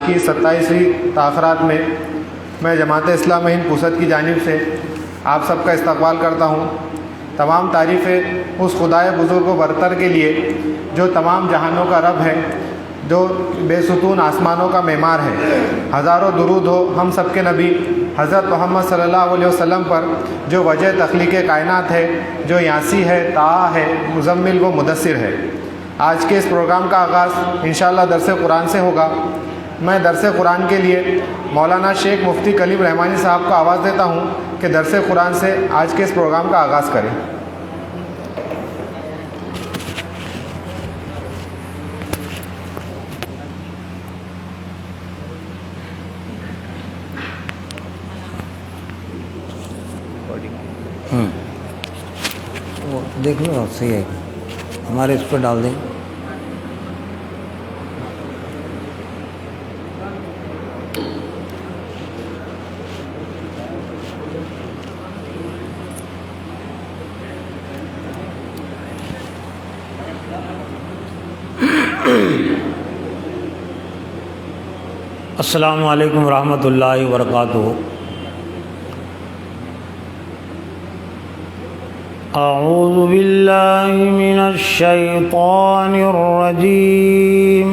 کی 27ویں تاخرات میں میں جماعت اسلامی ہند پوسد کی جانب سے آپ سب کا استقبال کرتا ہوں۔ تمام تعریفیں اس خدائے بزرگ و برتر کے لیے جو تمام جہانوں کا رب ہے، جو بے ستون آسمانوں کا معمار ہے۔ ہزاروں درود ہو ہم سب کے نبی حضرت محمد صلی اللہ علیہ وسلم پر، جو وجہ تخلیق کائنات ہے، جو یاسی ہے، طاہا ہے، مزمل و مدثر ہے۔ آج کے اس پروگرام کا آغاز انشاءاللہ درس قرآن سے ہوگا۔ میں درس قرآن کے لیے مولانا شیخ مفتی کلیم رحمانی صاحب کو آواز دیتا ہوں کہ درس قرآن سے آج کے اس پروگرام کا آغاز کریں۔ وہ دیکھ لو صحیح ہے، ہمارے اس پہ ڈال دیں۔ السلام علیکم ورحمۃ اللہ وبرکاتہ۔ اعوذ باللہ من الشیطان الرجیم،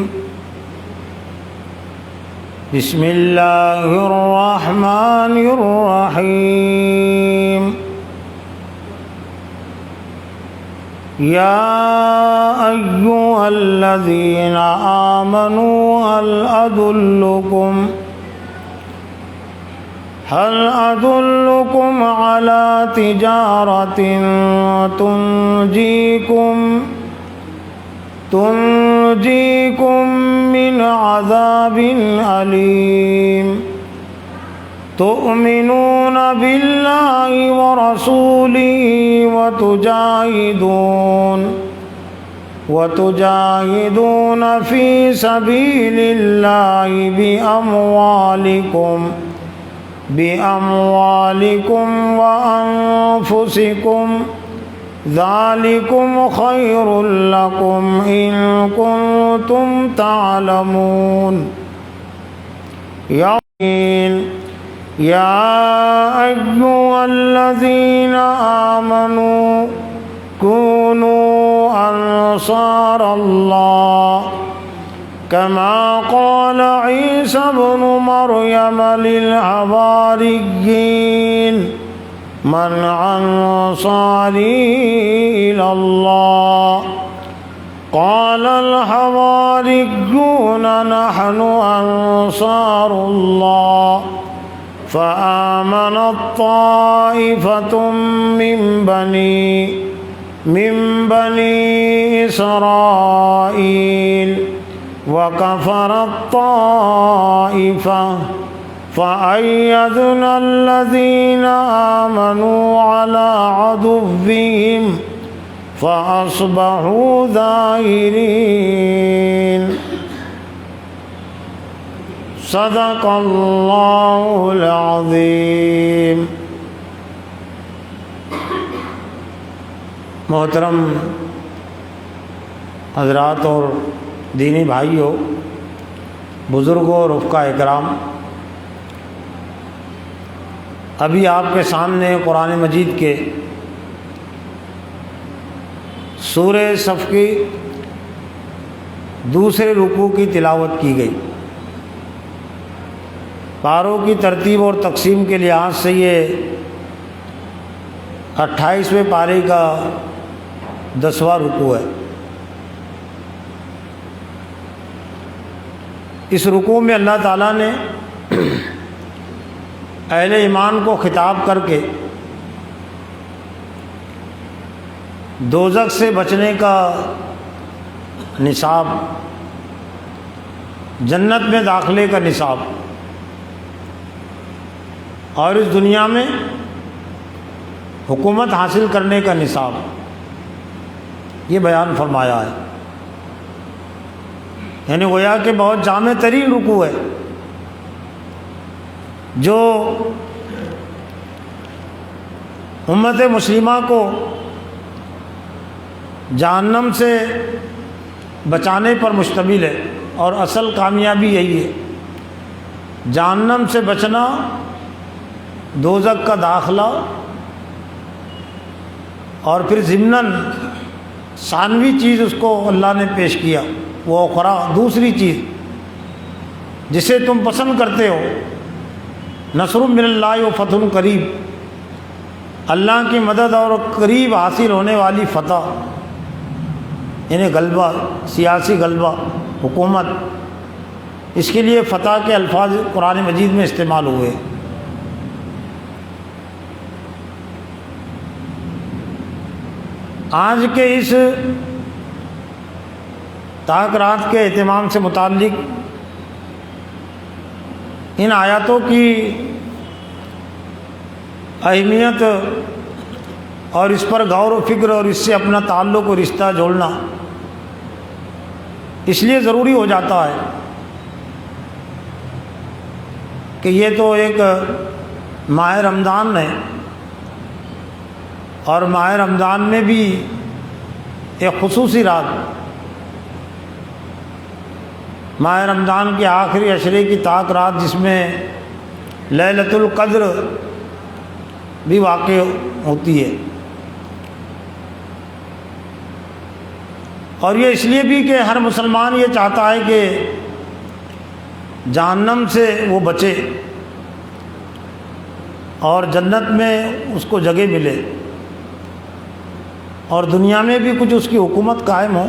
بسم اللہ الرحمن الرحیم۔ یا ایھا الذین آمنوا هل أدلكم على تجارة تنجيكم من عذاب أليم، تؤمنون بالله ورسوله وتجاهدون في سبيل الله بأموالكم وأنفسكم، ذلكم خير لكم إن كنتم تعلمون۔ يا أيها الذين آمنوا كونوا أنصار الله كما قال عيسى ابن مريم للحواريين من أنصاري إلى الله قال الحواريون نحن أنصار الله فآمنت طائفة من بني إسرائيل وكفرت طائفة فأيدنا الذين آمنوا على عدوهم فأصبحوا ظاهرين۔ صدق اللہ العظیم۔ محترم حضرات اور دینی بھائیوں، بزرگوں اور رفقا اکرام، ابھی آپ کے سامنے قرآن مجید کے سورہ صف کی دوسرے رکوع کی تلاوت کی گئی۔ پاروں کی ترتیب اور تقسیم کے لحاظ سے یہ 28ویں پارے کا 10واں رکوع ہے۔ اس رکوع میں اللہ تعالیٰ نے اہل ایمان کو خطاب کر کے دوزخ سے بچنے کا نصاب، جنت میں داخلے کا نصاب اور اس دنیا میں حکومت حاصل کرنے کا نصاب یہ بیان فرمایا ہے۔ یعنی گویا کہ بہت جامع ترین رکوع ہے جو امت مسلمہ کو جہنم سے بچانے پر مشتمل ہے، اور اصل کامیابی یہی ہے جہنم سے بچنا، دوزخ کا داخلہ، اور پھر ضمناً ثانوی چیز اس کو اللہ نے پیش کیا، وہ اخرا، دوسری چیز جسے تم پسند کرتے ہو، نصر من اللہ و فتح قریب، اللہ کی مدد اور قریب حاصل ہونے والی فتح، یعنی غلبہ، سیاسی غلبہ، حکومت، اس کے لیے فتح کے الفاظ قرآن مجید میں استعمال ہوئے۔ آج کے اس تاکرات کے اہتمام سے متعلق ان آیاتوں کی اہمیت اور اس پر غور و فکر اور اس سے اپنا تعلق و رشتہ جوڑنا اس لیے ضروری ہو جاتا ہے کہ یہ تو ایک ماہ رمضان ہے، اور ماہ رمضان میں بھی ایک خصوصی رات، ماہ رمضان کے آخری عشرے کی طاق رات، جس میں لیلۃ القدر بھی واقع ہوتی ہے، اور یہ اس لیے بھی کہ ہر مسلمان یہ چاہتا ہے کہ جہنم سے وہ بچے اور جنت میں اس کو جگہ ملے، اور دنیا میں بھی کچھ اس کی حکومت قائم ہو،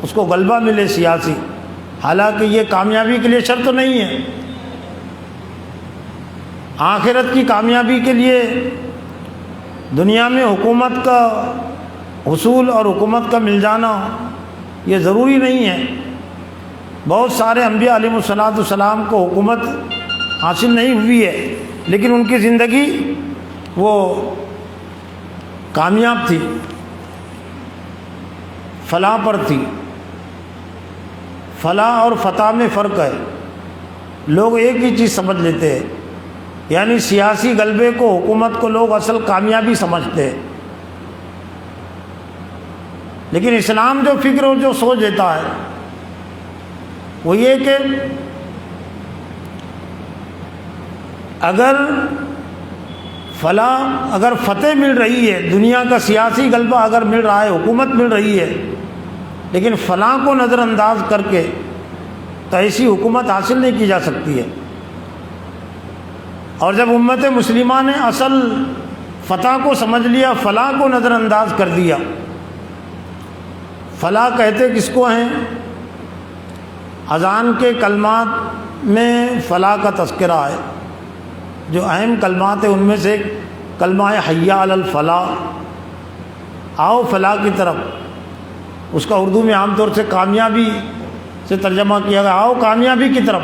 اس کو غلبہ ملے سیاسی۔ حالانکہ یہ کامیابی کے لیے شرط نہیں ہے، آخرت کی کامیابی کے لیے دنیا میں حکومت کا حصول اور حکومت کا مل جانا یہ ضروری نہیں ہے۔ بہت سارے انبیاء علیہ السلام کو حکومت حاصل نہیں ہوئی ہے، لیکن ان کی زندگی وہ کامیاب تھی، فلاح پر تھی۔ فلاح اور فتح میں فرق ہے، لوگ ایک ہی چیز سمجھ لیتے ہیں، یعنی سیاسی غلبے کو، حکومت کو لوگ اصل کامیابی سمجھتے ہیں، لیکن اسلام جو فکر اور جو سوچ دیتا ہے وہ یہ کہ اگر فلاح، اگر فتح مل رہی ہے، دنیا کا سیاسی غلبہ اگر مل رہا ہے، حکومت مل رہی ہے، لیکن فلاح کو نظر انداز کر کے تو ایسی حکومت حاصل نہیں کی جا سکتی ہے۔ اور جب امت مسلمہ نے اصل فتح کو سمجھ لیا، فلاح کو نظر انداز کر دیا۔ فلاح کہتے کس کو ہیں؟ اذان کے کلمات میں فلاح کا تذکرہ ہے، جو اہم کلمات ہیں ان میں سے کلمہ ہے حی علی الفلاح، آؤ فلاح کی طرف۔ اس کا اردو میں عام طور سے کامیابی سے ترجمہ کیا گیا، آؤ کامیابی کی طرف۔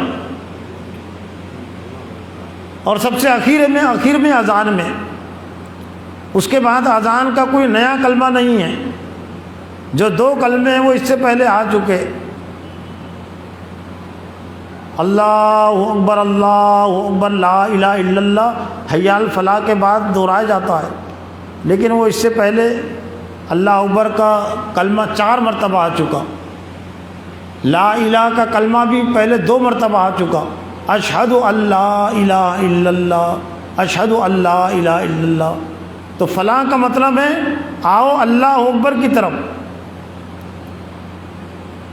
اور سب سے آخر میں اذان میں، اس کے بعد اذان کا کوئی نیا کلمہ نہیں ہے، جو دو کلمے ہیں وہ اس سے پہلے آ چکے، اللہ اکبر لا الہ الا اللہ، حی علی الفلاح کے بعد دہرایا جاتا ہے، لیکن وہ اس سے پہلے اللہ اکبر کا کلمہ 4 مرتبہ آ چکا، لا الہ کا کلمہ بھی پہلے 2 مرتبہ آ چکا، اشہد اللہ الہ الا اللہ، اشہد اللہ الہ الا اللہ۔ تو فلاح کا مطلب ہے آؤ اللہ اکبر کی طرف،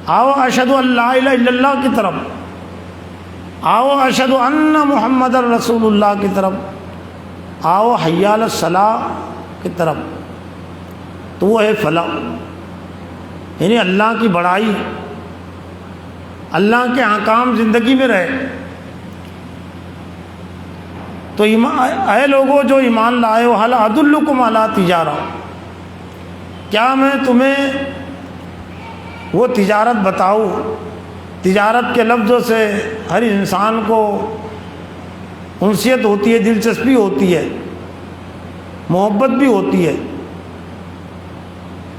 آؤ اشہد اللہ الہ الا اللہ کی طرف، آؤ اشہد ان محمد رسول اللہ کی طرف، آؤ حی علی الصلاح کی طرف۔ تو وہ ہے فلاح، یعنی اللہ کی بڑائی، اللہ کے احکام زندگی میں رہے۔ تو اے لوگوں جو ایمان لائے ہو، هل ادلکم علی تجارہ، کیا میں تمہیں وہ تجارت بتاؤں؟ تجارت کے لفظوں سے ہر انسان کو انسیت ہوتی ہے، دلچسپی ہوتی ہے، محبت بھی ہوتی ہے،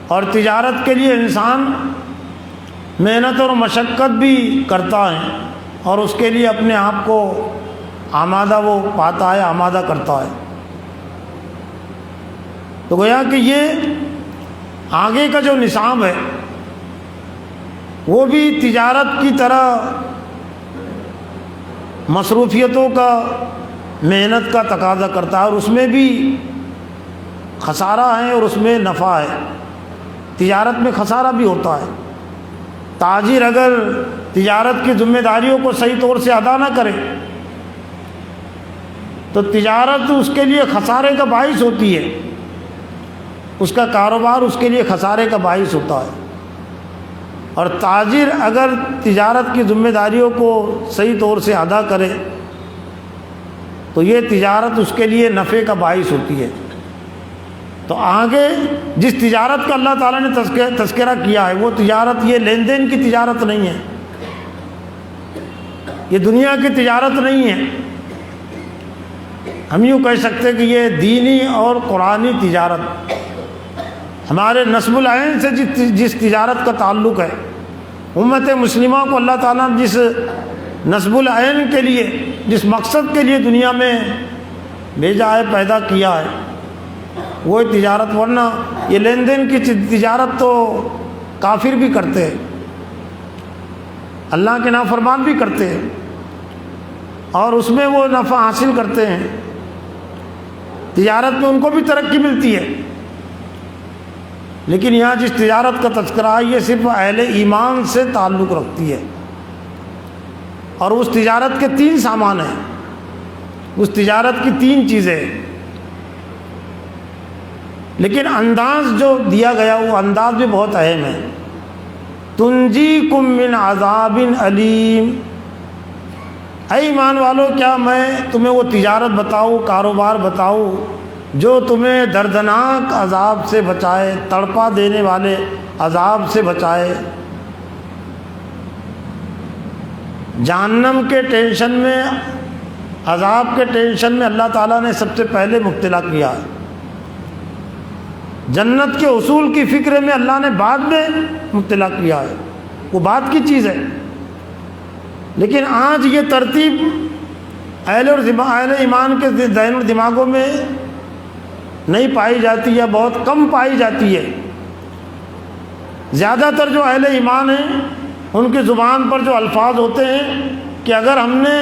اور تجارت کے لیے انسان محنت اور مشقت بھی کرتا ہے، اور اس کے لیے اپنے آپ کو آمادہ وہ پاتا ہے، آمادہ کرتا ہے۔ تو گویا کہ یہ آگے کا جو نصاب ہے وہ بھی تجارت کی طرح مصروفیتوں کا، محنت کا تقاضا کرتا ہے، اور اس میں بھی خسارہ ہے اور اس میں نفع ہے۔ تجارت میں خسارہ بھی ہوتا ہے۔ تاجر اگر تجارت کی ذمہ داریوں کو صحیح طور سے ادا نہ کرے تو تجارت اس کے لیے خسارے کا باعث ہوتی ہے، اس کا کاروبار اس کے لیے خسارے کا باعث ہوتا ہے۔ اور تاجر اگر تجارت کی ذمہ داریوں کو صحیح طور سے ادا کرے تو یہ تجارت اس کے لیے نفع کا باعث ہوتی ہے۔ تو آگے جس تجارت کا اللہ تعالیٰ نے تذکرہ کیا ہے وہ تجارت یہ لین دین کی تجارت نہیں ہے، یہ دنیا کی تجارت نہیں ہے، ہم یوں کہہ سکتے ہیں کہ یہ دینی اور قرآنی تجارت، ہمارے نسب العین سے جس تجارت کا تعلق ہے، امت مسلمہ کو اللہ تعالیٰ نے جس نسب العین کے لیے، جس مقصد کے لیے دنیا میں بھیجا ہے، پیدا کیا ہے، وہ تجارت، ورنہ یہ لین دین کی تجارت تو کافر بھی کرتے ہیں، اللہ کے نافرمان بھی کرتے ہیں، اور اس میں وہ نفع حاصل کرتے ہیں، تجارت میں ان کو بھی ترقی ملتی ہے۔ لیکن یہاں جس تجارت کا تذکرہ ہے یہ صرف اہل ایمان سے تعلق رکھتی ہے، اور اس تجارت کے 3 سامان ہیں، اس تجارت کی 3 چیزیں ہیں، لیکن انداز جو دیا گیا وہ انداز بھی بہت اہم ہے۔ تنجیکم من عذاب علیم، اے ایمان والو کیا میں تمہیں وہ تجارت بتاؤں، کاروبار بتاؤں جو تمہیں دردناک عذاب سے بچائے، تڑپا دینے والے عذاب سے بچائے، جہنم کے ٹینشن میں، عذاب کے ٹینشن میں اللہ تعالیٰ نے سب سے پہلے مبتلا کیا ہے، جنت کے حصول کی فکر میں اللہ نے بعد میں مبتلا کیا ہے، وہ بات کی چیز ہے۔ لیکن آج یہ ترتیب اہل ایمان کے ذہن و دماغوں میں نہیں پائی جاتی ہے، بہت کم پائی جاتی ہے۔ زیادہ تر جو اہل ایمان ہیں ان کی زبان پر جو الفاظ ہوتے ہیں کہ اگر ہم نے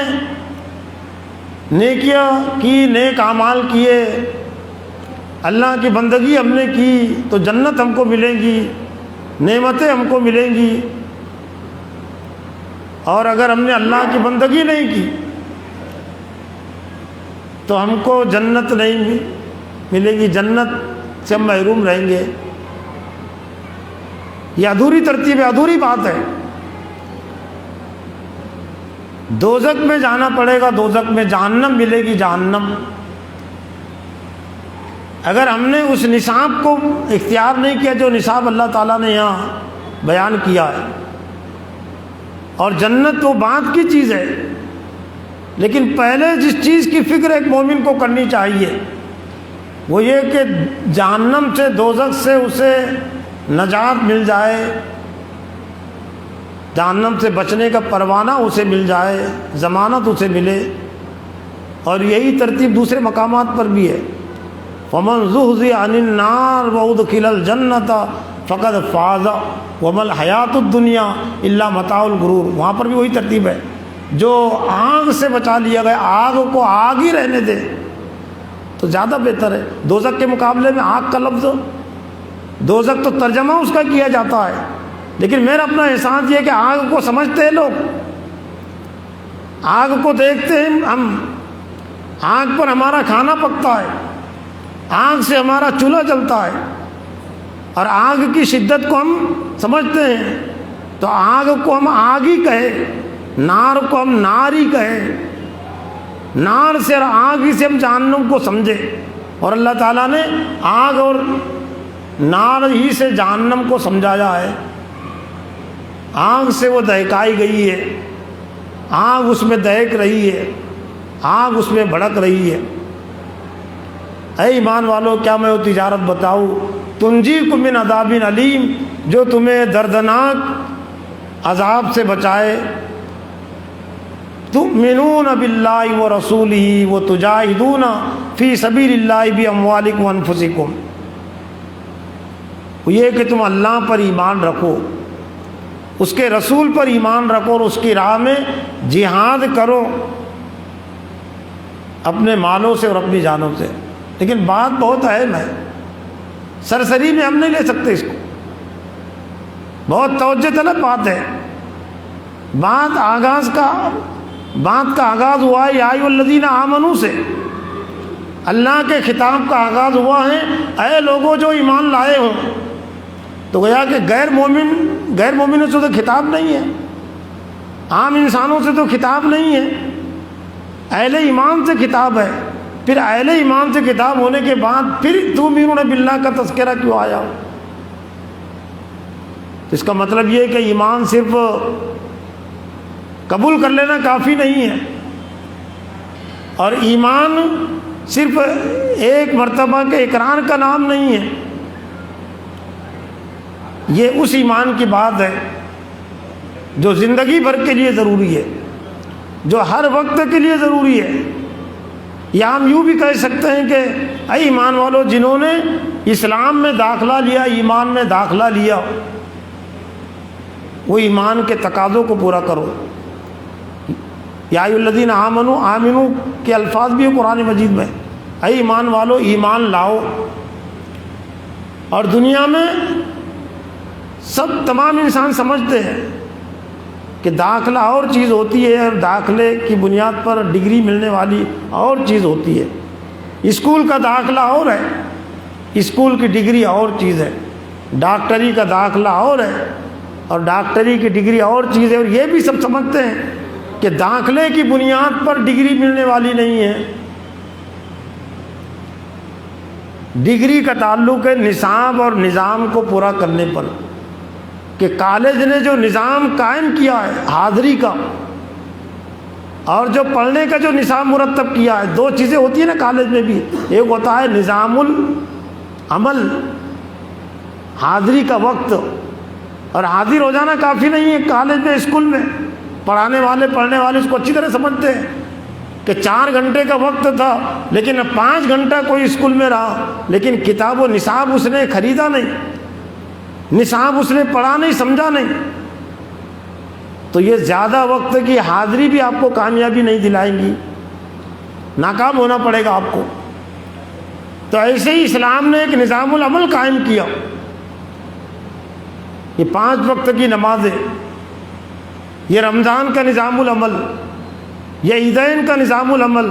نیکیاں کی، نیک اعمال کیے، اللہ کی بندگی ہم نے کی تو جنت ہم کو ملے گی، نعمتیں ہم کو ملیں گی، اور اگر ہم نے اللہ کی بندگی نہیں کی تو ہم کو جنت نہیں ملے گی، جنت سے ہم محروم رہیں گے۔ یہ ادھوری ترتیب ہے، ادھوری بات ہے۔ دوزخ میں جانا پڑے گا، دوزخ میں جہنم ملے گی، جہنم۔ اگر ہم نے اس نصاب کو اختیار نہیں کیا جو نصاب اللہ تعالیٰ نے یہاں بیان کیا ہے، اور جنت تو بات کی چیز ہے، لیکن پہلے جس چیز کی فکر ایک مومن کو کرنی چاہیے وہ یہ کہ جہنم سے، دوزخ سے اسے نجات مل جائے، جہنم سے بچنے کا پروانہ اسے مل جائے، ضمانت اسے ملے۔ اور یہی ترتیب دوسرے مقامات پر بھی ہے، فَمَنْ زُحْزِحَ عَنِ النَّارِ وَأُدْخِلَ الْجَنَّةَ فَقَدْ فَازَ وَمَا الْحَيَاةُ الدُّنْيَا إِلَّا مَتَاعُ الْغُرُورِ۔ وہاں پر بھی وہی ترتیب ہے، جو آگ سے بچا لیا گیا، آگ کو آگ ہی رہنے دے تو زیادہ بہتر ہے۔ دوزخ کے مقابلے میں آگ کا لفظ، دوزخ تو ترجمہ اس کا کیا جاتا ہے، لیکن میرا اپنا احساس یہ کہ آگ کو سمجھتے ہیں لوگ، آگ کو دیکھتے ہیں ہم، آگ پر ہمارا کھانا پکتا ہے، آگ سے ہمارا چولہا جلتا ہے، اور آگ کی شدت کو ہم سمجھتے ہیں، تو آگ کو ہم آگ ہی کہیں، نار کو ہم نار ہی کہیں، نار سے اور آگ ہی سے ہم جہنم کو سمجھے۔ اور اللہ تعالیٰ نے آگ اور نار ہی سے جہنم کو سمجھایا ہے، آگ سے وہ دہکائی گئی ہے، آگ اس میں دہک رہی ہے، آگ اس میں بھڑک رہی ہے۔ اے ایمان والو کیا میں وہ تجارت بتاؤں، تنجیکم من عذاب علیم، جو تمہیں دردناک عذاب سے بچائے، تؤمنون باللہ ورسولہ وتجاہدون فی سبیل اللہ باموالکم وانفسکم، یہ کہ تم اللہ پر ایمان رکھو، اس کے رسول پر ایمان رکھو اور اس کی راہ میں جہاد کرو اپنے مالوں سے اور اپنی جانوں سے. لیکن بات بہت اہم ہے، سرسری میں ہم نہیں لے سکتے اس کو، بہت توجہ طلب بات ہے. بات کا آغاز ہوا ہے یا ایھا الذین آمنوا سے. اللہ کے خطاب کا آغاز ہوا ہے اے لوگوں جو ایمان لائے ہو. تو گویا کہ غیر مومنوں سے تو خطاب نہیں ہے، عام انسانوں سے تو خطاب نہیں ہے، اہل ایمان سے خطاب ہے. پھر اہل ایمان سے خطاب ہونے کے بعد پھر تؤمنون باللہ کا تذکرہ کیوں آیا؟ اس کا مطلب یہ ہے کہ ایمان صرف قبول کر لینا کافی نہیں ہے، اور ایمان صرف ایک مرتبہ کے اقرار کا نام نہیں ہے. یہ اس ایمان کی بات ہے جو زندگی بھر کے لیے ضروری ہے، جو ہر وقت کے لیے ضروری ہے. یا ہم یوں بھی کہہ سکتے ہیں کہ اے ایمان والو جنہوں نے اسلام میں داخلہ لیا، ایمان میں داخلہ لیا، وہ ایمان کے تقاضوں کو پورا کرو. یا ایھا الذین آمنوا، آمنو کے الفاظ بھی ہیں قرآن مجید میں. اے ایمان والو ایمان لاؤ. اور دنیا میں تمام انسان سمجھتے ہیں کہ داخلہ اور چیز ہوتی ہے، اور داخلے کی بنیاد پر ڈگری ملنے والی اور چیز ہوتی ہے. اسکول کا داخلہ اور ہے، اسکول کی ڈگری اور چیز ہے. ڈاکٹری کا داخلہ اور ہے، اور ڈاکٹری کی ڈگری اور چیز ہے. اور یہ بھی سب سمجھتے ہیں کہ داخلے کی بنیاد پر ڈگری ملنے والی نہیں ہے. ڈگری کا تعلق ہے نصاب اور نظام کو پورا کرنے پر، کہ کالج نے جو نظام قائم کیا ہے حاضری کا، اور جو پڑھنے کا جو نظام مرتب کیا ہے. دو چیزیں ہوتی ہیں نا کالج میں بھی، ایک ہوتا ہے نظام العمل، حاضری کا وقت، اور حاضر ہو جانا کافی نہیں ہے. کالج میں اسکول میں پڑھنے والے اس کو اچھی طرح سمجھتے ہیں کہ 4 گھنٹے کا وقت تھا، لیکن اب 5 گھنٹہ کوئی اسکول میں رہا، لیکن کتاب و نصاب اس نے خریدا نہیں، نصاب اس نے پڑھا نہیں، سمجھا نہیں. تو یہ زیادہ وقت کی حاضری بھی آپ کو کامیابی نہیں دلائیں گی، ناکام ہونا پڑے گا آپ کو. تو ایسے ہی اسلام نے ایک نظام العمل قائم کیا. یہ 5 وقت کی نمازیں، یہ رمضان کا نظام العمل، یہ عیدین کا نظام العمل،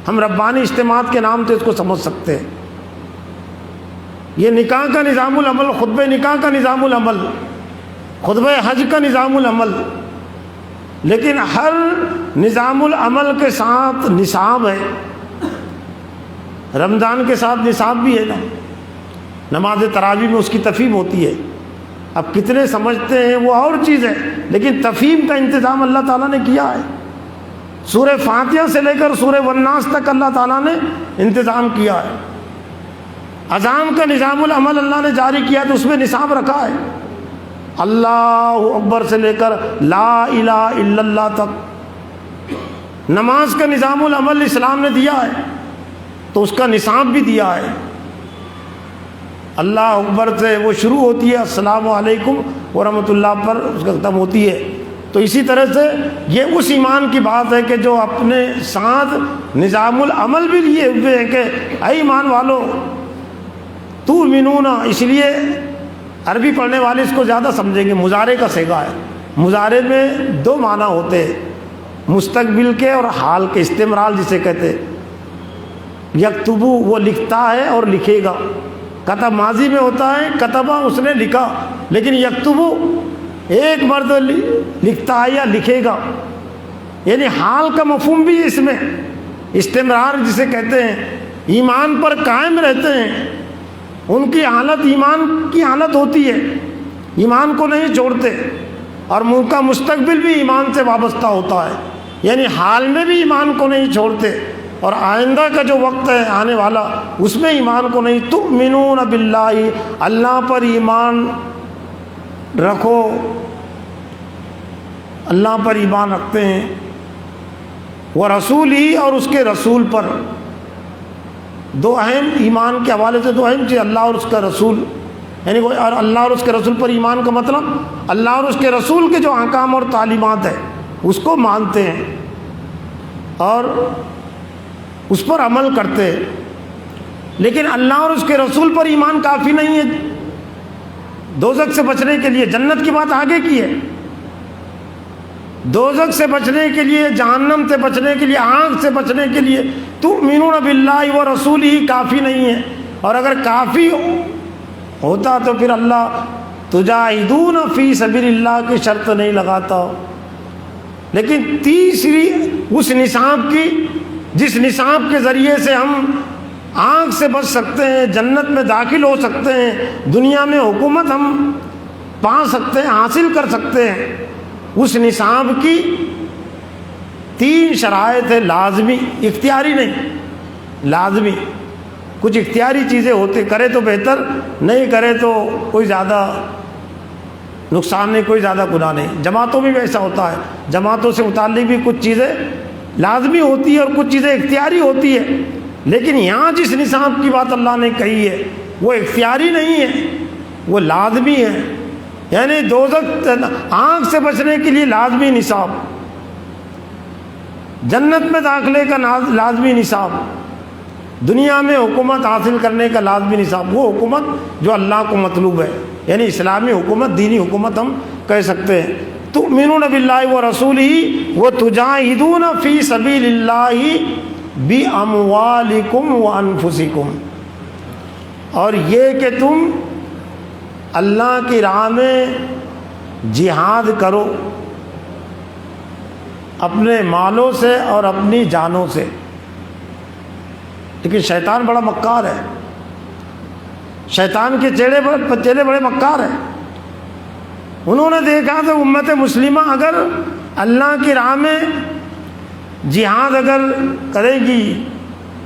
ہم ربانی اجتماعات کے نام سے اس کو سمجھ سکتے ہیں. یہ نکاح کا نظام العمل، خطبہ نکاح کا نظام العمل، خطبہ حج کا نظام العمل. لیکن ہر نظام العمل کے ساتھ نصاب ہے. رمضان کے ساتھ نصاب بھی ہے نا، نماز تراویح میں اس کی تفہیم ہوتی ہے. اب کتنے سمجھتے ہیں وہ اور چیز ہے، لیکن تفہیم کا انتظام اللہ تعالیٰ نے کیا ہے. سورہ فاتحہ سے لے کر سورہ والناس تک اللہ تعالیٰ نے انتظام کیا ہے. اذان کا نظام العمل اللہ نے جاری کیا تو اس میں نصاب رکھا ہے. اللہ اکبر سے لے کر لا الہ الا اللہ تک. نماز کا نظام العمل اسلام نے دیا ہے تو اس کا نصاب بھی دیا ہے. اللہ اکبر سے وہ شروع ہوتی ہے، السلام علیکم ورحمۃ اللہ پر اس کا ختم ہوتی ہے. تو اسی طرح سے یہ اس ایمان کی بات ہے کہ جو اپنے ساتھ نظام العمل بھی لیے ہوئے ہیں کہ اے ایمان والو تؤمنون. اس لیے عربی پڑھنے والے اس کو زیادہ سمجھیں گے. مضارع کا صیغہ ہے. مضارع میں 2 معنی ہوتے ہیں، مستقبل کے اور حال کے. استمرار جسے کہتے ہیں. یکتبو وہ لکھتا ہے اور لکھے گا. کتب ماضی میں ہوتا ہے، کتبہ اس نے لکھا. لیکن یکتبو ایک مرد لکھتا ہے یا لکھے گا، یعنی حال کا مفہوم بھی اس میں. استمرار جسے کہتے ہیں، ایمان پر قائم رہتے ہیں. ان کی حالت ایمان کی حالت ہوتی ہے، ایمان کو نہیں چھوڑتے. اور ان کا مستقبل بھی ایمان سے وابستہ ہوتا ہے، یعنی حال میں بھی ایمان کو نہیں چھوڑتے، اور آئندہ کا جو وقت ہے آنے والا اس میں ایمان کو نہیں. تؤمنون باللہ، اللہ پر ایمان رکھو، اللہ پر ایمان رکھتے ہیں. ورسولہ، اور اس کے رسول پر. 2 اہم ایمان کے حوالے سے 2 اہم چیز، اللہ اور اس کا رسول. یعنی اللہ اور اس کے رسول پر ایمان کا مطلب اللہ اور اس کے رسول کے جو احکام اور تعلیمات ہیں اس کو مانتے ہیں. اور اس پر عمل کرتے، لیکن اللہ اور اس کے رسول پر ایمان کافی نہیں ہے دوزخ سے بچنے کے لیے۔ جنت کی بات آگے کی ہے، دوزخ سے بچنے کے لیے، جہنم سے بچنے کے لیے، آگ سے بچنے کے لیے تؤمنون باللہ و رسولہ کافی نہیں ہے۔ اور اگر کافی ہوتا تو پھر اللہ تجاہدون فی سبیل اللہ کی شرط نہیں لگاتا۔ لیکن تیسری اس نصاب کی، جس نصاب کے ذریعے سے ہم آگ سے بچ سکتے ہیں، جنت میں داخل ہو سکتے ہیں، دنیا میں حکومت ہم پا سکتے ہیں، حاصل کر سکتے ہیں، اس نصاب کی 3 شرائط ہے لازمی، اختیاری نہیں، لازمی۔ کچھ اختیاری چیزیں ہوتے، کرے تو بہتر، نہیں کرے تو کوئی زیادہ نقصان نہیں، کوئی زیادہ گناہ نہیں۔ جماعتوں میں بھی ایسا ہوتا ہے، جماعتوں سے متعلق بھی کچھ چیزیں لازمی ہوتی ہے اور کچھ چیزیں اختیاری ہوتی ہے، لیکن یہاں جس نصاب کی بات اللہ نے کہی ہے وہ اختیاری نہیں ہے، وہ لازمی ہے۔ یعنی دوزخ آگ سے بچنے کے لیے لازمی نصاب، جنت میں داخلے کا لازمی نصاب، دنیا میں حکومت حاصل کرنے کا لازمی نصاب، وہ حکومت جو اللہ کو مطلوب ہے، یعنی اسلامی حکومت، دینی حکومت ہم کہہ سکتے ہیں۔ تؤمنون باللہ ورسولہ وتجاہدون فی سبیل اللہ باموالکم وانفسکم، اور یہ کہ تم اللہ کی راہ میں جہاد کرو اپنے مالوں سے اور اپنی جانوں سے۔ لیکن شیطان بڑا مکار ہے، شیطان کے چہرے بڑے مکار ہیں۔ انہوں نے دیکھا کہ امت مسلمہ اگر اللہ کی راہ میں جہاد اگر کرے گی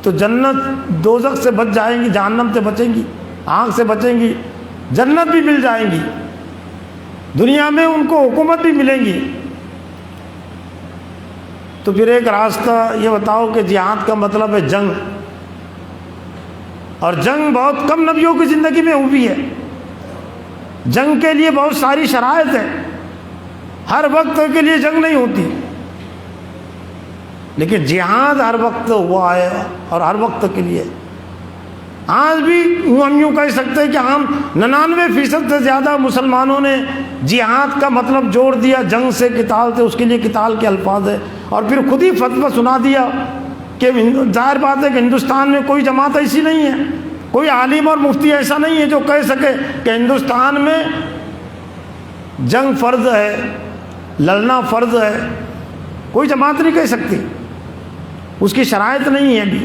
تو جنت دوزخ سے بچ جائیں گی، جہنم سے بچیں گی، آگ سے بچیں گی، جنت بھی مل جائیں گی، دنیا میں ان کو حکومت بھی ملیں گی۔ تو پھر ایک راستہ یہ بتاؤ کہ جہاد کا مطلب ہے جنگ، اور جنگ بہت کم نبیوں کی زندگی میں ہوئی ہے۔ جنگ کے لیے بہت ساری شرائط ہیں، ہر وقت کے لیے جنگ نہیں ہوتی، لیکن جہاد ہر وقت ہوا ہے اور ہر وقت کے لیے۔ آج بھی ہم یوں کہہ سکتے ہیں کہ ہم 99% سے زیادہ مسلمانوں نے جہاد کا مطلب جوڑ دیا جنگ سے، قتال سے، اس کے لیے قتال کے الفاظ ہے، اور پھر خود ہی فتویٰ سنا دیا کہ ظاہر بات ہے کہ ہندوستان میں کوئی جماعت ایسی نہیں ہے، کوئی عالم اور مفتی ایسا نہیں ہے جو کہہ سکے کہ ہندوستان میں جنگ فرض ہے، لڑنا فرض ہے۔ کوئی جماعت نہیں کہہ سکتی، اس کی شرائط نہیں ہے ابھی،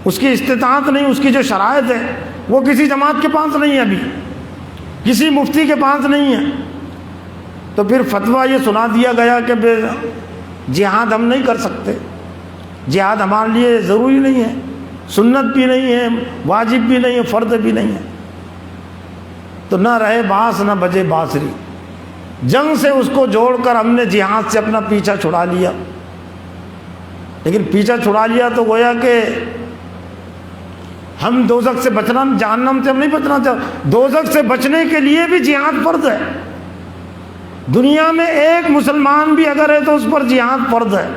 اس کی استطاعت نہیں، اس کی جو شرائط ہے وہ کسی جماعت کے پاس نہیں ہے، ابھی کسی مفتی کے پاس نہیں ہے۔ تو پھر فتویٰ یہ سنا دیا گیا کہ جہاد ہم نہیں کر سکتے، جہاد ہمارے لیے ضروری نہیں ہے، سنت بھی نہیں ہے، واجب بھی نہیں ہے، فرض بھی نہیں ہے۔ تو نہ رہے باس نہ بجے بانسری، جنگ سے اس کو جوڑ کر ہم نے جہاد سے اپنا پیچھا چھڑا لیا۔ لیکن پیچھا چھڑا لیا تو گویا کہ ہم دوزخ سے بچنا، جہنم سے ہم نہیں بچنا چاہتے، دوزخ سے بچنے کے لیے بھی جہاد فرض ہے۔ دنیا میں ایک مسلمان بھی اگر ہے تو اس پر جہاد فرض ہے۔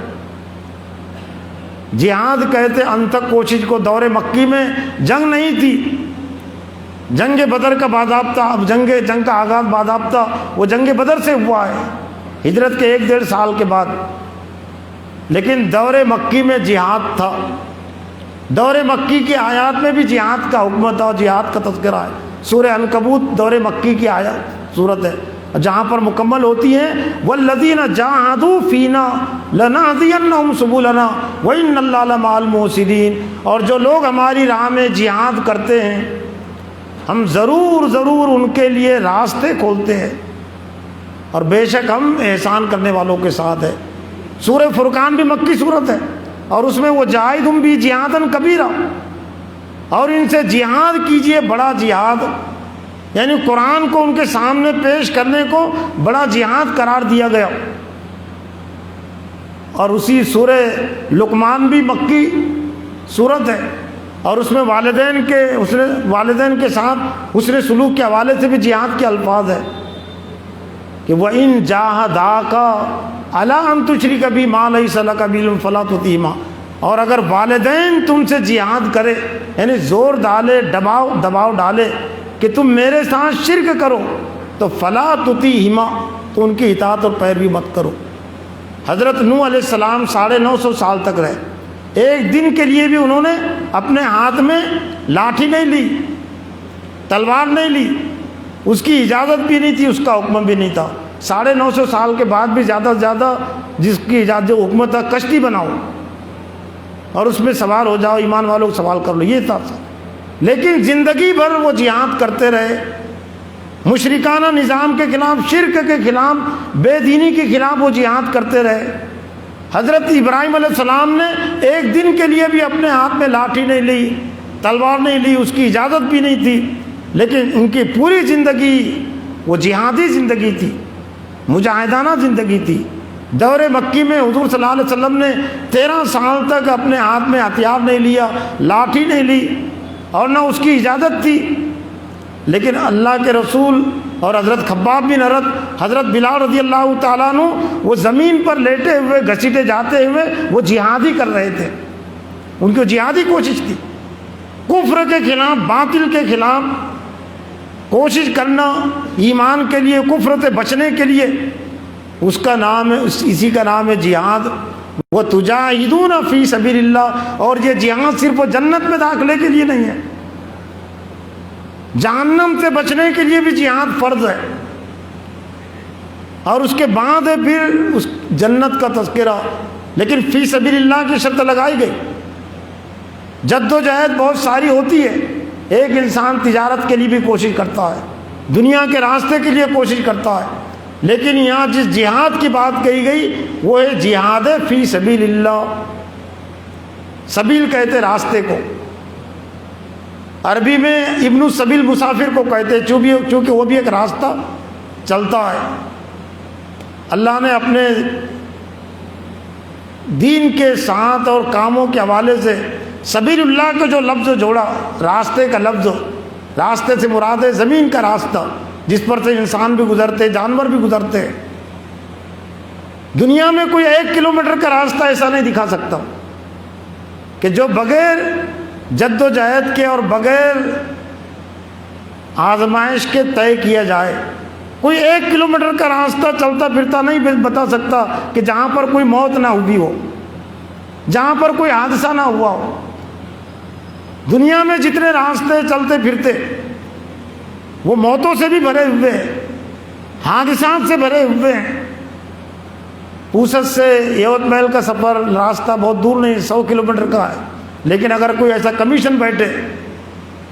جہاد کہتے انتک کوشش کو، دور مکی میں جنگ نہیں تھی، جنگ بدر کا باضابطہ، اب جنگ کا آغاز باضابطہ وہ جنگ بدر سے ہوا ہے، ہجرت کے 1-1.5 سال کے بعد۔ لیکن دور مکی میں جہاد تھا، دور مکی کی آیات میں بھی جہاد کا حکم تھا اور جہاد کا تذکرہ ہے۔ سورہ عنکبوت دور مکی کی آیات صورت ہے جہاں پر مکمل ہوتی ہے والذین جاہدوا فینا لنہدینہم سبلنا وان اللہ لمع المحسنین، اور جو لوگ ہماری راہ میں جہاد کرتے ہیں ہم ضرور ضرور ان کے لیے راستے کھولتے ہیں، اور بے شک ہم احسان کرنے والوں کے ساتھ ہے۔ سورہ فرقان بھی مکی صورت ہے، اور اس میں وہ جاہدہم بھی جہادن کبیرہ، اور ان سے جہاد کیجئے بڑا جہاد، یعنی قرآن کو ان کے سامنے پیش کرنے کو بڑا جہاد قرار دیا گیا۔ اور اسی سورہ لقمان بھی مکی صورت ہے، اور اس میں والدین کے ساتھ حسن سلوک کے حوالے سے بھی جہاد کے الفاظ ہے کہ وَإِن جَاهَدَاكَ عَلَىٰ أَن تُشْرِكَ بِي مَا لَيْسَ لَكَ بِهِ عِلْمٌ فَلَا تُطِعْهُمَا اور اگر والدین تم سے جہاد کرے، یعنی زور ڈالے، دباؤ ڈالے کہ تم میرے ساتھ شرک کرو، تو فلا تطیعہما، تو ان کی اطاعت اور پیروی مت کرو۔ حضرت نوح علیہ السلام 950 سال تک رہے، ایک دن کے لیے بھی انہوں نے اپنے ہاتھ میں لاٹھی نہیں لی، تلوار نہیں لی، اس کی اجازت بھی نہیں تھی، اس کا حکم بھی نہیں تھا۔ 950 سال کے بعد بھی زیادہ سے زیادہ جس کی اجازت حکومت تھا، کشتی بناؤ اور اس میں سوار ہو جاؤ، ایمان والوں کو سوال کر لو، یہ تھا۔ لیکن زندگی بھر وہ جہاد کرتے رہے، مشرکانہ نظام کے خلاف، شرک کے خلاف، بے دینی کے خلاف وہ جہاد کرتے رہے۔ حضرت ابراہیم علیہ السلام نے ایک دن کے لیے بھی اپنے ہاتھ میں لاٹھی نہیں لی، تلوار نہیں لی، اس کی اجازت بھی نہیں تھی، لیکن ان کی پوری زندگی وہ جہادی زندگی تھی، مجاہدانہ زندگی تھی۔ دور مکی میں حضور صلی اللہ علیہ وسلم نے 13 سال تک اپنے ہاتھ میں ہتھیار نہیں لیا، لاٹھی نہیں لی، اور نہ اس کی اجازت تھی، لیکن اللہ کے رسول اور حضرت خباب بن ارد، حضرت بلال رضی اللہ تعالیٰ عنہ، وہ زمین پر لیٹے ہوئے، گھسیٹے جاتے ہوئے وہ جہادی کر رہے تھے، ان کی جہادی کوشش تھی، کفر کے خلاف، باطل کے خلاف کوشش کرنا، ایمان کے لیے، کفر سے بچنے کے لیے، اس کا نام ہے، اسی کا نام ہے جہاد۔ وَتُجَاهِدُونَ فِي سَبِيلِ اللَّهِ، اور یہ جہاد صرف جنت میں داخلے کے لیے نہیں ہے، جہنم سے بچنے کے لیے بھی جہاد فرض ہے، اور اس کے بعد ہے پھر اس جنت کا تذکرہ۔ لیکن فی سبیل اللہ کی شرط لگائی گئی۔ جد و جہد بہت ساری ہوتی ہے، ایک انسان تجارت کے لیے بھی کوشش کرتا ہے، دنیا کے راستے کے لیے کوشش کرتا ہے، لیکن یہاں جس جہاد کی بات کہی گئی وہ ہے جہاد فی سبیل اللہ۔ سبیل کہتے راستے کو، عربی میں ابن السبیل مسافر کو کہتے، چونکہ وہ بھی ایک راستہ چلتا ہے۔ اللہ نے اپنے دین کے ساتھ اور کاموں کے حوالے سے سبیل اللہ کا جو لفظ جوڑا، راستے کا لفظ، راستے سے مراد ہے زمین کا راستہ جس پر سے انسان بھی گزرتے، جانور بھی گزرتے۔ دنیا میں کوئی 1 کلومیٹر کا راستہ ایسا نہیں دکھا سکتا کہ جو بغیر جد و جہد کے اور بغیر آزمائش کے طے کیا جائے۔ کوئی 1 کلومیٹر کا راستہ چلتا پھرتا نہیں بتا سکتا کہ جہاں پر کوئی موت نہ ہوئی ہو، جہاں پر کوئی حادثہ نہ ہوا ہو۔ دنیا میں جتنے راستے چلتے پھرتے وہ موتوں سے بھی بھرے ہوئے ہیں، حادثات سے بھرے ہوئے ہیں۔ پوسد سے یوت محل کا سفر راستہ بہت دور نہیں، 100 کلومیٹر کا ہے، لیکن اگر کوئی ایسا کمیشن بیٹھے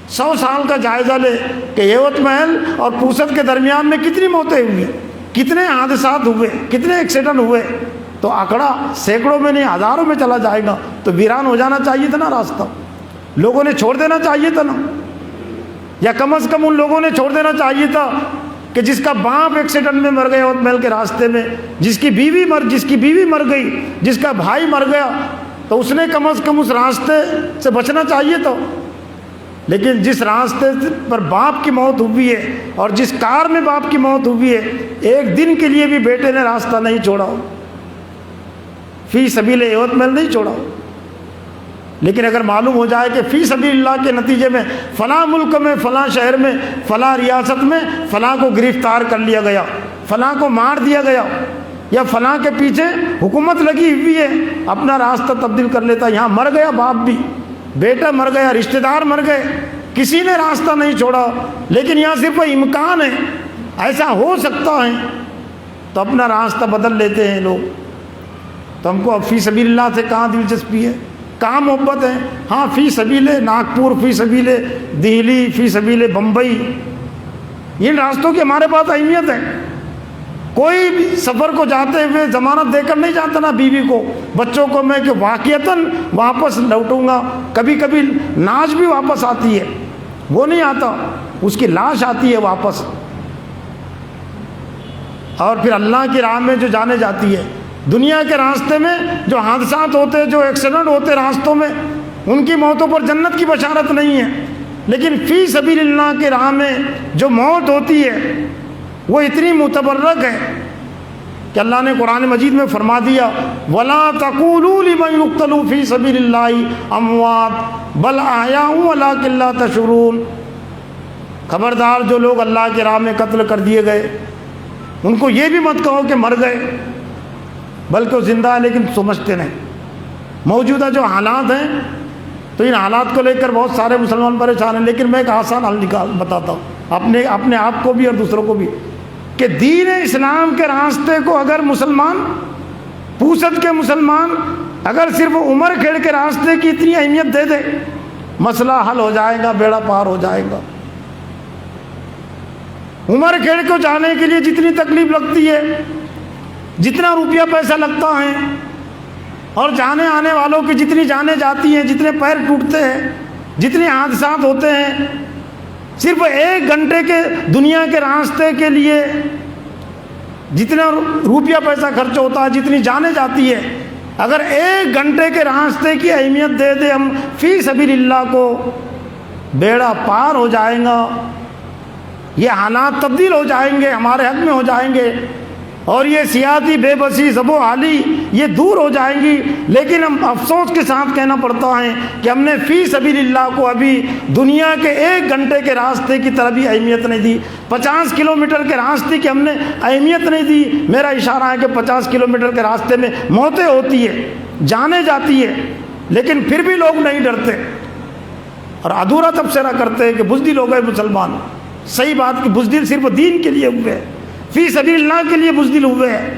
100 سال کا جائزہ لے کہ یوت محل اور پوسد کے درمیان میں کتنی موتیں ہوئی، کتنے حادثات ہوئے، کتنے ایکسیڈنٹ ہوئے، تو آنکڑا سینکڑوں میں نہیں ہزاروں میں چلا جائے گا۔ تو ویران ہو جانا چاہیے تھا نا راستہ، لوگوں نے چھوڑ دینا چاہیے تھا نا، یا کم از کم ان لوگوں نے چھوڑ دینا چاہیے تھا کہ جس کا باپ ایکسیڈنٹ میں مر گیا یوت محل کے راستے میں، جس کی بیوی مر گئی، جس کا بھائی مر گیا، تو اس نے کم از کم اس راستے سے بچنا چاہیے تھا۔ لیکن جس راستے پر باپ کی موت ہوئی ہے اور جس کار میں باپ کی موت ہوئی ہے، ایک دن کے لیے بھی بیٹے نے راستہ نہیں چھوڑا، فی سبیل یوت محل نہیں چھوڑا۔ لیکن اگر معلوم ہو جائے کہ فی سبیل اللہ کے نتیجے میں فلاں ملک میں، فلاں شہر میں، فلاں ریاست میں فلاں کو گرفتار کر لیا گیا، فلاں کو مار دیا گیا، یا فلاں کے پیچھے حکومت لگی ہوئی ہے، اپنا راستہ تبدیل کر لیتا۔ یہاں مر گیا باپ بھی، بیٹا مر گیا، رشتہ دار مر گئے، کسی نے راستہ نہیں چھوڑا، لیکن یہاں صرف امکان ہے، ایسا ہو سکتا ہے، تو اپنا راستہ بدل لیتے ہیں لوگ۔ تو ہم کو اب فی سبیل اللہ سے کہاں دلچسپی ہے، کہاں محبت ہے؟ ہاں، فی سبیل ناگپور، فی سبیل دہلی، فی سبیل بمبئی، ان راستوں کی ہمارے پاس اہمیت ہے۔ کوئی بھی سفر کو جاتے ہوئے ضمانت دے کر نہیں جاتا نا بیوی کو، بچوں کو، میں کہ واقعتاً واپس لوٹوں گا۔ کبھی کبھی ناش بھی واپس آتی ہے، وہ نہیں آتا، اس کی لاش آتی ہے واپس، اور پھر اللہ کی راہ میں جو جانے جاتی ہے۔ دنیا کے راستے میں جو حادثات ہوتے، جو ایکسیڈنٹ ہوتے راستوں میں، ان کی موتوں پر جنت کی بشارت نہیں ہے، لیکن فی سبیل اللہ کی راہ میں جو موت ہوتی ہے وہ اتنی متبرک ہے، کہ اللہ نے قرآن مجید میں فرما دیا وَلَا تَقُولُوا لِمَنْ يُقْتَلُ فِي سَبِيلِ اللَّهِ أَمْوَاتٌ بَلْ أَحْيَاءٌ وَلَٰكِن لَّا تَشْعُرُونَ، خبردار جو لوگ اللہ کی راہ میں قتل کر دیے گئے ان کو یہ بھی مت کہو کہ مر گئے، بلکہ وہ زندہ ہے لیکن سمجھتے نہیں۔ موجودہ جو حالات ہیں تو ان حالات کو لے کر بہت سارے مسلمان پریشان ہیں، لیکن میں ایک آسان حل بتاتا ہوں اپنے آپ کو بھی اور دوسروں کو بھی، کہ دین اسلام کے راستے کو اگر مسلمان، پوست کے مسلمان اگر صرف عمر کھیڑ کے راستے کی اتنی اہمیت دے دے، مسئلہ حل ہو جائے گا، بیڑا پار ہو جائے گا۔ عمر کھیڑ کو جانے کے لیے جتنی تکلیف لگتی ہے، جتنا روپیہ پیسہ لگتا ہے، اور جانے آنے والوں کی جتنی جانیں جاتی ہیں، جتنے پیر ٹوٹتے ہیں، جتنے حادثات ہوتے ہیں، صرف 1 گھنٹے کے دنیا کے راستے کے لیے جتنا روپیہ پیسہ خرچ ہوتا ہے، جتنی جانیں جاتی ہے، اگر 1 گھنٹے کے راستے کی اہمیت دے دے ہم فی سبیل اللہ کو، بیڑا پار ہو جائے گا، یہ حالات تبدیل ہو جائیں گے، ہمارے حق میں ہو جائیں گے، اور یہ سیاسی بے بسی زب و حالی یہ دور ہو جائیں گی۔ لیکن ہم افسوس کے ساتھ کہنا پڑتا ہے کہ ہم نے فی سبیل اللہ کو ابھی دنیا کے 1 گھنٹے کے راستے کی طرح بھی اہمیت نہیں دی، 50 کلومیٹر کے راستے کی ہم نے اہمیت نہیں دی۔ میرا اشارہ ہے کہ 50 کلومیٹر کے راستے میں موتیں ہوتی ہے، جانیں جاتی ہے، لیکن پھر بھی لوگ نہیں ڈرتے اور ادھورا تبصرہ کرتے ہیں کہ بزدل ہو گئے مسلمان۔ صحیح بات کہ بزدل صرف دین کے لیے ہوئے، فی سبیل اللہ کے لیے بزدل ہوئے ہیں۔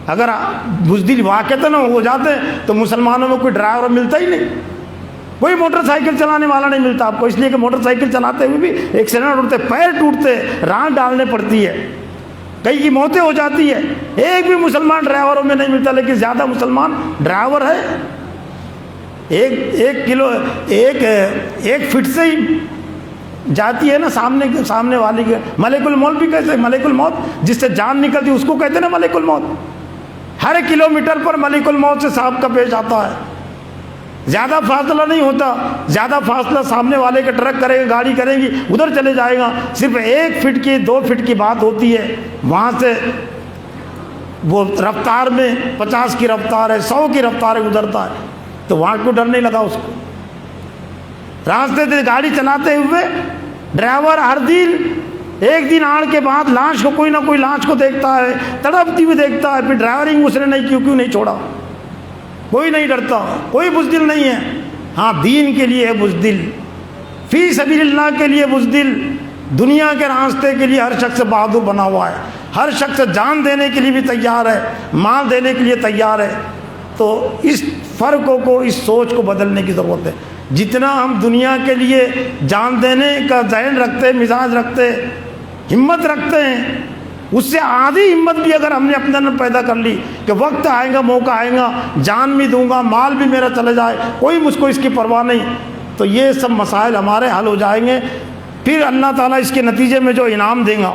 اگر بزدل واقعتاً ہو جاتے تو مسلمانوں میں کوئی ڈرائیور ملتا ہی نہیں، کوئی موٹر سائیکل چلانے والا نہیں ملتا آپ کو، اس لیے کہ موٹر سائیکل چلاتے ہوئے بھی ایکسیڈنٹ ہوتے، پیر ٹوٹتے، ران ڈالنے پڑتی ہے، کئی کی موتیں ہو جاتی ہے، ایک بھی مسلمان ڈرائیوروں میں نہیں ملتا، لیکن زیادہ مسلمان ڈرائیور ہے۔ ایک فٹ سے ہی جاتی ہے نا سامنے والی کے، ملک الموت بھی کہتے ہیں، ملک الموت جس سے جان نکلتی اس کو کہتے ہیں نا ملک الموت۔ ہر کلومیٹر پر ملک الموت سے صاحب کا پیش آتا ہے، زیادہ فاصلہ نہیں ہوتا، زیادہ فاصلہ سامنے والے کے ٹرک کرے گا، گاڑی کرے گی، ادھر چلے جائے گا، صرف 1 فٹ کی 2 فٹ کی بات ہوتی ہے، وہاں سے وہ رفتار میں 50 کی رفتار ہے، 100 کی رفتار ہے، گزرتا ہے، تو وہاں کو ڈر نہیں لگا اس کو۔ راستے سے گاڑی چلاتے ہوئے ڈرائیور ہر دن ایک دن آڑ کے بعد لاش کو، کوئی نہ کوئی لاش کو دیکھتا ہے، تڑپتی ہوئی دیکھتا ہے، پھر ڈرائیورنگ اس نے نہیں کیوں نہیں چھوڑا، کوئی نہیں ڈرتا، کوئی بزدل نہیں ہے۔ ہاں دین کے لیے ہے بزدل، فی سبیل اللہ کے لیے بزدل، دنیا کے راستے کے لیے ہر شخص بہادر بنا ہوا ہے، ہر شخص جان دینے کے لیے بھی تیار ہے، مال دینے کے لیے تیار ہے۔ تو اس فرقوں کو، اس سوچ کو بدلنے کی ضرورت ہے۔ جتنا ہم دنیا کے لیے جان دینے کا ذہن رکھتے، مزاج رکھتے، ہمت رکھتے ہیں، اس سے آدھی ہمت بھی اگر ہم نے اپنے اندر پیدا کر لی کہ وقت آئے گا، موقع آئے گا، جان بھی دوں گا، مال بھی میرا چلے جائے، کوئی مجھ کو اس کی پرواہ نہیں، تو یہ سب مسائل ہمارے حل ہو جائیں گے۔ پھر اللہ تعالیٰ اس کے نتیجے میں جو انعام دے گا،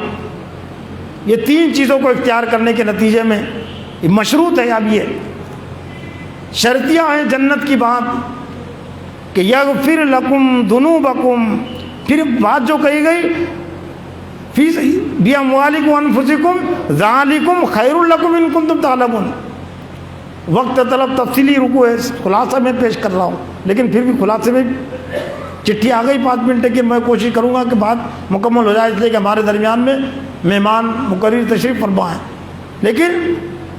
یہ 3 چیزوں کو اختیار کرنے کے نتیجے میں مشروط ہے۔ اب یہ شرطیاں ہیں جنت کی بات کہ یغفر لکم ذنوبکم، پھر بات جو کہی گئی فی باموالکم وانفسکم ذالکم خیر لکم ان کنتم تعلمون۔ وقت طلب تفصیلی رکو ہے، خلاصہ میں پیش کر رہا ہوں، لیکن پھر بھی خلاصے میں چٹھی آ گئی 5 منٹ کی، میں کوشش کروں گا کہ بات مکمل ہو جائے، اس لیے کہ ہمارے درمیان میں مہمان مقرر تشریف فرما ہے۔ لیکن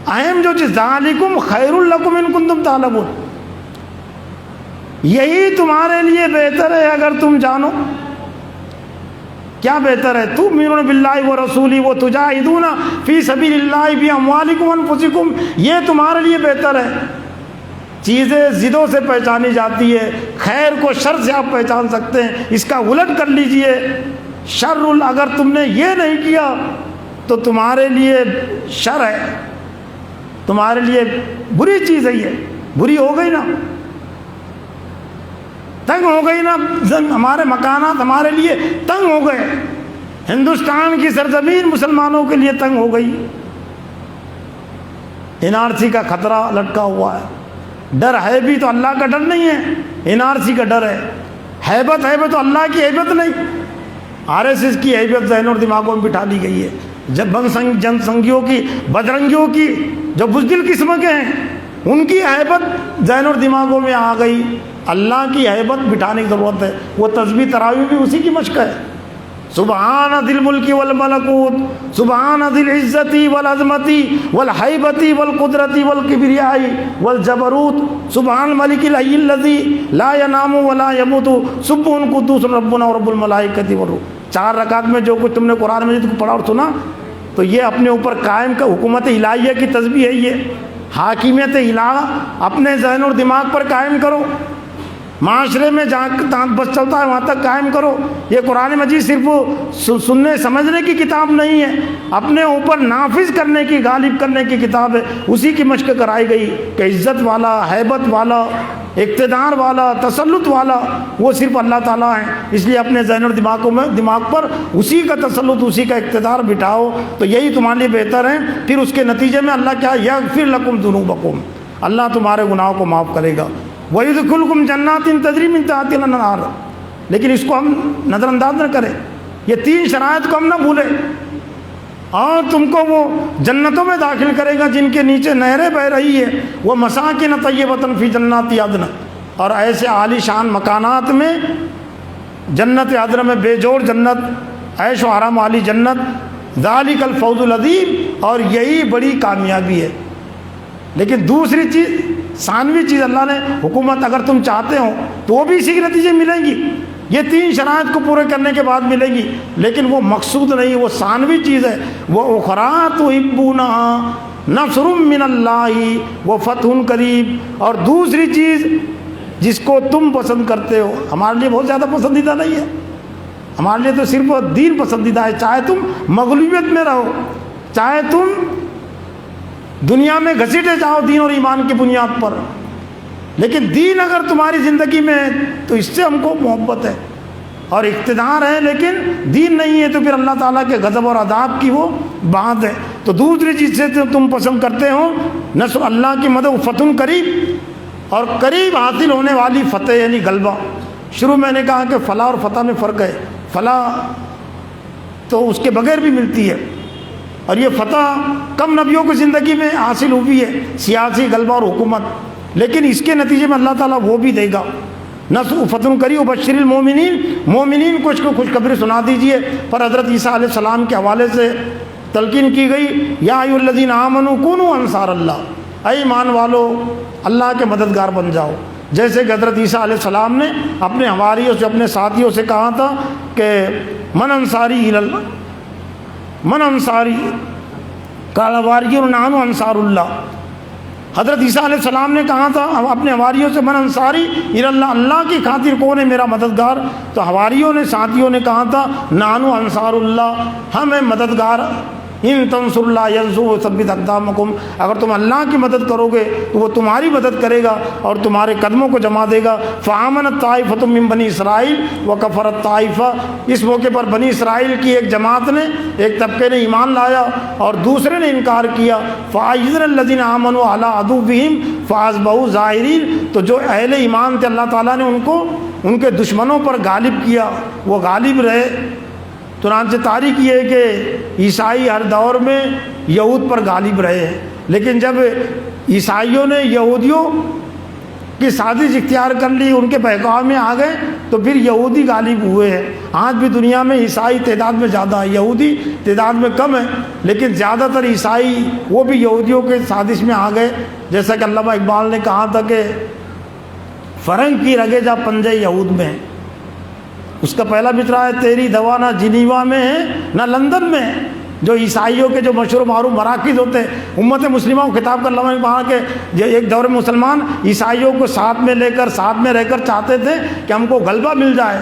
اہم جو چیز ذالکم خیر لکم ان کنتم تعلمون، یہی تمہارے لیے بہتر ہے اگر تم جانو۔ کیا بہتر ہے؟ تؤمنون باللہ ورسولہ وتجاہدون فی سبیل اللہ باموالکم وانفسکم، یہ تمہارے لیے بہتر ہے۔ چیزیں ضدوں سے پہچانی جاتی ہے، خیر کو شر سے آپ پہچان سکتے ہیں، اس کا الٹ کر لیجئے۔ شر اگر تم نے یہ نہیں کیا تو تمہارے لیے شر ہے، تمہارے لیے بری چیز ہے، یہ بری ہو گئی نا، تنگ ہو گئی نا، ہمارے مکانات ہمارے لیے تنگ ہو گئے، ہندوستان کی سرزمین مسلمانوں کے لیے تنگ ہو گئی۔ این آر سی کا خطرہ لٹکا ہوا ہے، ڈر ہے بھی تو اللہ کا ڈر نہیں ہے، این آر سی کا ڈر ہے، ہیبت ہے بھی تو اللہ کی ہیبت نہیں، آر ایس ایس کی ہیبت ذہن اور دماغوں میں بٹھا لی گئی ہے۔ جن سنگیوں کی، بدرنگیوں کی، جو بزدل قسم کے ہیں، ان کی ہیبت ذہن اور دماغوں میں آ گئی۔ اللہ کی ہیبت بٹھانے کی ضرورت ہے۔ وہ تسبیح تراویح بھی اسی کی مشق ہے۔ سبحان ذی الملک والملکوت، سبحان ذی العزت والعظمت والہیبت والقدرت والکبریاء والجبروت، سبحان ملک الحی الذی لا ینام ولا یموت، سبح قدوس ربنا ورب الملائکۃ والروح۔ 4 رکعت میں جو کچھ تم نے قرآن مجید کو پڑھا اور سنا، تو یہ اپنے اوپر قائم کا حکومت الہیہ کی تسبیح ہے۔ یہ حاکمیت الہ اپنے ذہن اور دماغ پر قائم کرو، معاشرے میں جہاں بس چلتا ہے وہاں تک قائم کرو۔ یہ قرآن مجید صرف سننے سمجھنے کی کتاب نہیں ہے، اپنے اوپر نافذ کرنے کی، غالب کرنے کی کتاب ہے۔ اسی کی مشق کرائی گئی کہ عزت والا، ہیبت والا، اقتدار والا، تسلط والا وہ صرف اللہ تعالیٰ ہیں۔ اس لیے اپنے ذہن اور دماغ پر اسی کا تسلط، اسی کا اقتدار بٹھاؤ، تو یہی تمہارے لیے بہتر ہے۔ پھر اس کے نتیجے میں اللہ کیا یغفر لکم ذنوبکم، اللہ تمہارے گناہوں کو معاف کرے گا۔ وَيُدْخِلُكُمْ جَنَّاتٍ تَجْرِي مِن تَحْتِهَا الْأَنْهَارُ، لیکن اس کو ہم نظر انداز نہ کریں، یہ 3 شرائط کو ہم نہ بھولیں۔ اور تم کو وہ جنتوں میں داخل کرے گا جن کے نیچے نہریں بہ رہی ہے، وہ مساکن طیبۃ فی جنات عدن، اور ایسے عالی شان مکانات میں، جنت عدن میں بے جوڑ جنت، عیش و آرام والی جنت، ذالک الفوز العظیم، اور یہی بڑی کامیابی ہے۔ لیکن دوسری چیز، ثانوی چیز، اللہ نے حکومت اگر تم چاہتے ہو تو وہ بھی اسی کے نتیجے ملیں گی، یہ 3 شرائط کو پورے کرنے کے بعد ملے گی، لیکن وہ مقصود نہیں، وہ ثانوی چیز ہے۔ وَأُخْرَىٰ تُحِبُّونَهَا نَصْرٌ مِّنَ اللَّهِ وَفَتْحٌ قَرِیب، اور دوسری چیز جس کو تم پسند کرتے ہو، ہمارے لیے بہت زیادہ پسندیدہ نہیں ہے، ہمارے لیے تو صرف دین پسندیدہ ہے۔ چاہے تم مغلوبیت میں رہو، چاہے تم دنیا میں گھسیٹے جاؤ دین اور ایمان کی بنیاد پر، لیکن دین اگر تمہاری زندگی میں ہے تو اس سے ہم کو محبت ہے، اور اقتدار ہے لیکن دین نہیں ہے تو پھر اللہ تعالیٰ کے غضب اور عذاب کی وہ بات ہے۔ تو دوسری چیز سے تم پسند کرتے ہو نصر اللہ کی مدد، فتح قریب، اور قریب حاصل ہونے والی فتح یعنی غلبہ۔ شروع میں نے کہا کہ فلاح اور فتح میں فرق ہے، فلاح تو اس کے بغیر بھی ملتی ہے، اور یہ فتح کم نبیوں کی زندگی میں حاصل ہوئی ہے، سیاسی غلبہ اور حکومت، لیکن اس کے نتیجے میں اللہ تعالیٰ وہ بھی دے گا۔ نصر فتح قریب بشر المومنین، مومنین کو اس کو خوشخبری سنا دیجئے۔ پر حضرت عیسیٰ علیہ السلام کے حوالے سے تلقین کی گئی، یا ایھا الذین آمنوا کونوا انصار اللہ، اے ایمان والو اللہ کے مددگار بن جاؤ۔ جیسے کہ حضرت عیسیٰ علیہ السلام نے اپنے حواریوں سے، اپنے ساتھیوں سے کہا تھا کہ من انصاری الی اللہ، من انصاری قال حواریون نحن انصار اللہ۔ حضرت عیسیٰ علیہ السلام نے کہا تھا اپنے حواریوں سے من انصاری الی اللہ، اللہ کی خاطر کون ہے میرا مددگار؟ تو حواریوں نے، ساتھیوں نے کہا تھا نحن انصار اللہ، ہم ہیں مددگار۔ ان تنصر اللہ ینصرکم ویثبت اقدامکم، اگر تم اللہ کی مدد کرو گے تو وہ تمہاری مدد کرے گا اور تمہارے قدموں کو جما دے گا۔ فآمنت طائفۃ من بنی اسرائیل وکفرت طائفہ، اس موقع پر بنی اسرائیل کی ایک جماعت نے، ایک طبقے نے ایمان لایا اور دوسرے نے انکار کیا۔ فأیدنا الذین آمنوا علی عدوہم فاصبحوا ظاہرین، تو جو اہل ایمان تھے اللہ تعالیٰ نے ان کو ان کے دشمنوں پر غالب کیا، وہ غالب رہے۔ چنانچہ تاریخ یہ ہے کہ عیسائی ہر دور میں یہود پر غالب رہے ہیں، لیکن جب عیسائیوں نے یہودیوں کی سازش اختیار کر لی، ان کے بہکاؤ میں آ گئے، تو پھر یہودی غالب ہوئے ہیں۔ آج بھی دنیا میں عیسائی تعداد میں زیادہ ہے، یہودی تعداد میں کم ہے، لیکن زیادہ تر عیسائی وہ بھی یہودیوں کے سازش میں آ گئے۔ جیسا کہ علامہ اقبال نے کہا تھا کہ فرنگ کی رگے جا پنجے یہود میں ہے۔ اس کا پہلا مصرع ہے تیری دوا نہ جنیوا میں ہے نہ لندن میں ہے۔ جو عیسائیوں کے جو مشہور و معروف مراکز ہوتے ہیں، امت مسلمہ کو خطاب کر علامہ نے کہا کہ ایک دور میں مسلمان عیسائیوں کو ساتھ میں لے کر، ساتھ میں رہ کر چاہتے تھے کہ ہم کو غلبہ مل جائے،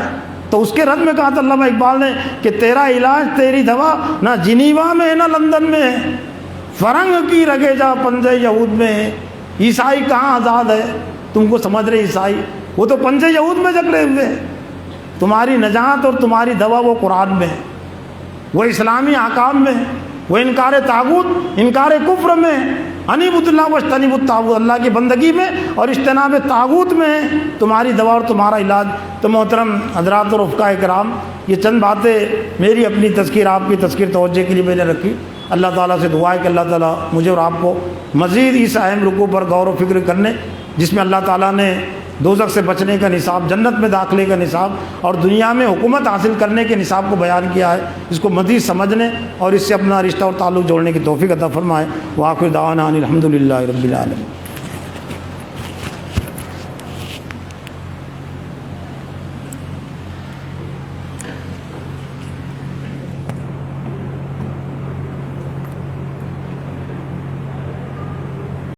تو اس کے رد میں کہا تھا علامہ اقبال نے کہ تیرا علاج تیری دوا نہ جنیوا میں ہے نہ لندن میں ہے، فرنگ کی رگے جا پنجے یہود میں ہے۔ عیسائی کہاں آزاد ہے؟ تم کو سمجھ رہے عیسائی، وہ تو پنجے یہود میں جکڑے ہوئے ہیں۔ تمہاری نجات اور تمہاری دوا وہ قرآن میں ہے، وہ اسلامی احکام میں ہے، وہ انکار طاغوت، انکار کفر میں، انیبۃ اللہ واجتنبوا الطاغوت، اللہ کی بندگی میں اور اجتناب طاغوت میں ہے تمہاری دوا اور تمہارا علاج۔ تو محترم حضرات اور رفقاء کرام، یہ چند باتیں میری اپنی تذکیر آپ کی تذکیر توجہ کے لیے میں نے رکھی۔ اللہ تعالیٰ سے دعا ہے کہ اللہ تعالیٰ مجھے اور آپ کو مزید اس اہم رکوع پر غور و فکر کرنے، جس میں اللہ تعالیٰ نے دوزخ سے بچنے کا نصاب، جنت میں داخلے کا نصاب اور دنیا میں حکومت حاصل کرنے کے نصاب کو بیان کیا ہے، اس کو مزید سمجھنے اور اس سے اپنا رشتہ اور تعلق جوڑنے کی توفیق عطا فرمائے۔ وآخر دعوانا ان الحمد للہ رب العالمین۔